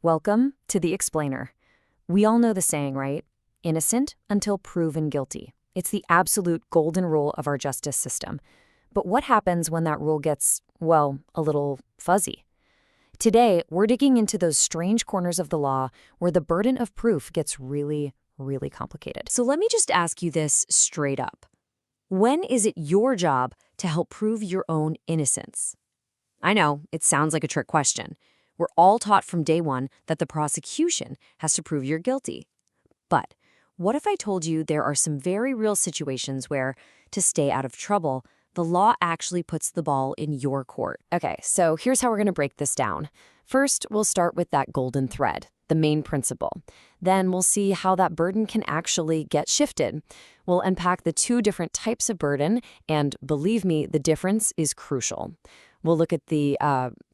Welcome to The Explainer. We all know the saying, right? Innocent until proven guilty. It's the absolute golden rule of our justice system. But what happens when that rule gets, well, a little fuzzy? Today, we're digging into those strange corners of the law where the burden of proof gets really, really complicated. So let me just ask you this straight up. When is it your job to help prove your own innocence? I know, it sounds like a trick question. We're all taught from day one that the prosecution has to prove you're guilty. But what if I told you there are some very real situations where, to stay out of trouble, the law actually puts the ball in your court? Okay, so here's how we're going to break this down. First, we'll start with that golden thread, the main principle. Then we'll see how that burden can actually get shifted. We'll unpack the two different types of burden, and believe me, the difference is crucial. We'll look at the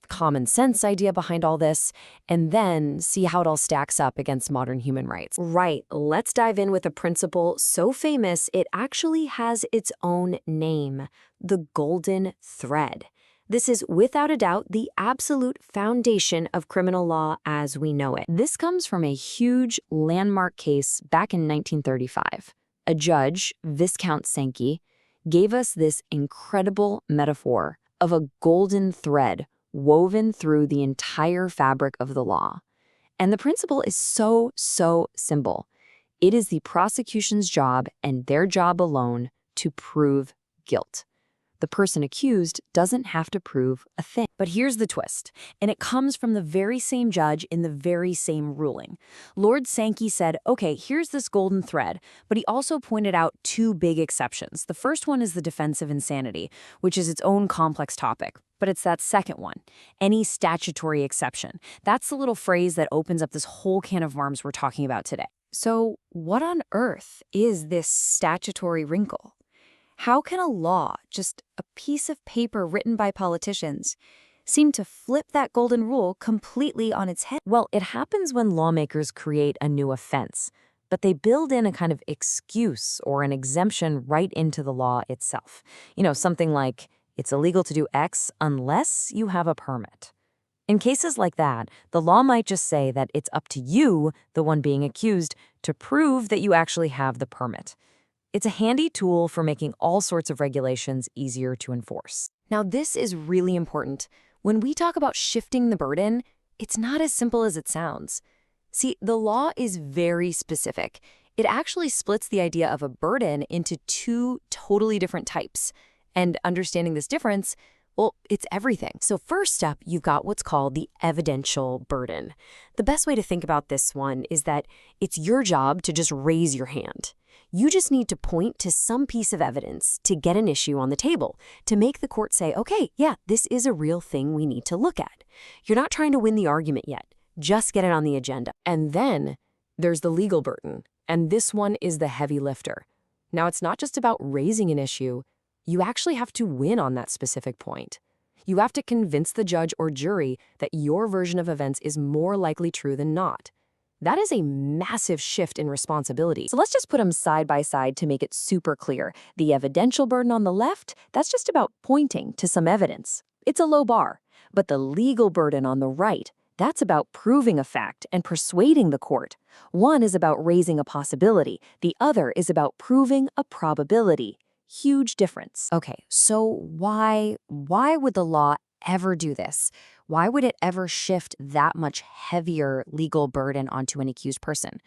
common sense idea behind all this, and then see how it all stacks up against modern human rights. Right, let's dive in with a principle so famous it actually has its own name, the golden thread. This is without a doubt the absolute foundation of criminal law as we know it. This comes from a huge landmark case back in 1935. A judge, Viscount Sankey, gave us this incredible metaphor of a golden thread woven through the entire fabric of the law. And the principle is so simple. It is the prosecution's job, and their job alone, to prove guilt. The person accused doesn't have to prove a thing. But here's the twist, and it comes from the very same judge in the very same ruling. Lord Sankey said, okay, here's this golden thread, but he also pointed out two big exceptions. The first one is the defense of insanity, which is its own complex topic. But it's that second one, any statutory exception. That's the little phrase that opens up this whole can of worms we're talking about today. So what on earth is this statutory wrinkle? How can a law, just a piece of paper written by politicians, seem to flip that golden rule completely on its head? Well, it happens when lawmakers create a new offense, but they build in a kind of excuse or an exemption right into the law itself. You know, something like, it's illegal to do X unless you have a permit. In cases like that, the law might just say that it's up to you, the one being accused, to prove that you actually have the permit. It's a handy tool for making all sorts of regulations easier to enforce. Now, this is really important. When we talk about shifting the burden, it's not as simple as it sounds. See, the law is very specific. It actually splits the idea of a burden into two totally different types. And understanding this difference, well, it's everything. So first up, you've got what's called the evidential burden. The best way to think about this one is that it's your job to just raise your hand. You just need to point to some piece of evidence to get an issue on the table, to make the court say, okay, yeah, this is a real thing we need to look at. You're not trying to win the argument yet. Just get it on the agenda. And then there's the legal burden, and this one is the heavy lifter. Now, it's not just about raising an issue. You actually have to win on that specific point. You have to convince the judge or jury that your version of events is more likely true than not. That is a massive shift in responsibility. So let's just put them side by side to make it super clear. The evidential burden on the left, that's just about pointing to some evidence. It's a low bar. But the legal burden on the right, that's about proving a fact and persuading the court. One is about raising a possibility. The other is about proving a probability. Huge difference. Okay, so why would the law ever do this? Why would it ever shift that much heavier legal burden onto an accused person?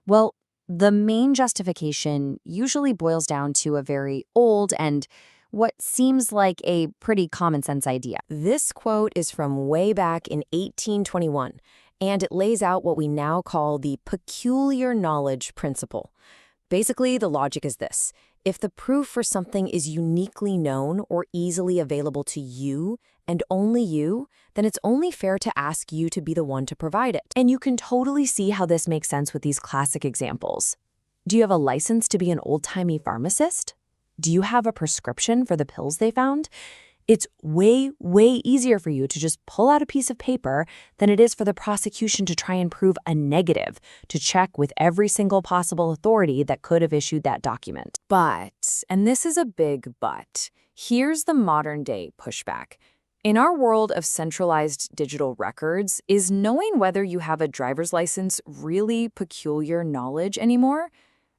Well, the main justification usually boils down to a very old and what seems like a pretty common sense idea. This quote is from way back in 1821, and it lays out what we now call the peculiar knowledge principle. Basically, the logic is this. If the proof for something is uniquely known or easily available to you and only you, then it's only fair to ask you to be the one to provide it. And you can totally see how this makes sense with these classic examples. Do you have a license to be an old-timey pharmacist? Do you have a prescription for the pills they found? It's way easier for you to just pull out a piece of paper than it is for the prosecution to try and prove a negative, to check with every single possible authority that could have issued that document. But, and this is a big but, here's the modern day pushback. In our world of centralized digital records, is knowing whether you have a driver's license really peculiar knowledge anymore?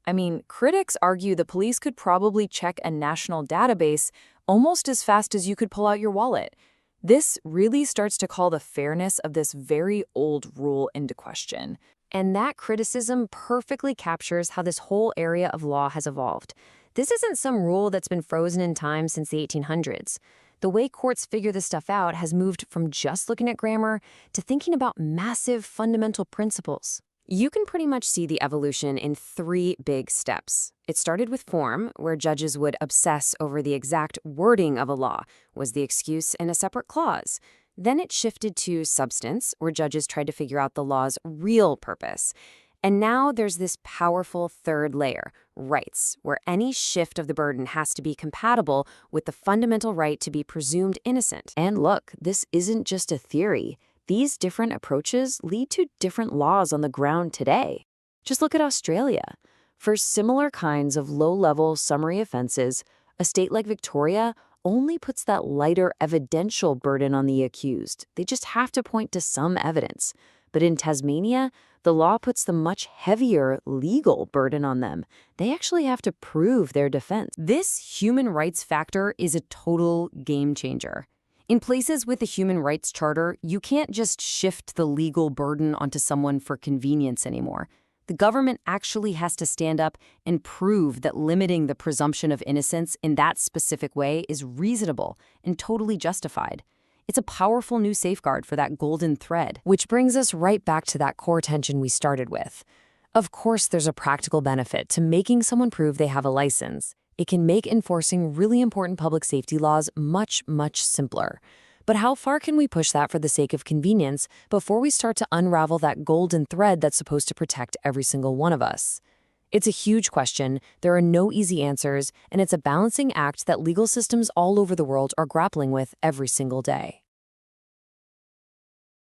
I mean, critics argue the police could probably check a national database almost as fast as you could pull out your wallet. This really starts to call the fairness of this very old rule into question. And that criticism perfectly captures how this whole area of law has evolved. This isn't some rule that's been frozen in time since the 1800s. The way courts figure this stuff out has moved from just looking at grammar to thinking about massive fundamental principles. You can pretty much see the evolution in 3 big steps. It started with form, where judges would obsess over the exact wording of a law. Was the excuse in a separate clause? Then it shifted to substance, where judges tried to figure out the law's real purpose. And now there's this powerful third layer, rights, where any shift of the burden has to be compatible with the fundamental right to be presumed innocent. And look, this isn't just a theory. These different approaches lead to different laws on the ground today. Just look at Australia. For similar kinds of low-level summary offenses, a state like Victoria only puts that lighter evidential burden on the accused. They just have to point to some evidence. But in Tasmania, the law puts the much heavier legal burden on them. They actually have to prove their defense. This human rights factor is a total game changer. In places with a human rights charter, you can't just shift the legal burden onto someone for convenience anymore. The government actually has to stand up and prove that limiting the presumption of innocence in that specific way is reasonable and totally justified. It's a powerful new safeguard for that golden thread, which brings us right back to that core tension we started with. Of course, there's a practical benefit to making someone prove they have a license. It can make enforcing really important public safety laws much, much simpler. But how far can we push that for the sake of convenience before we start to unravel that golden thread that's supposed to protect every single one of us? It's a huge question, there are no easy answers, and it's a balancing act that legal systems all over the world are grappling with every single day.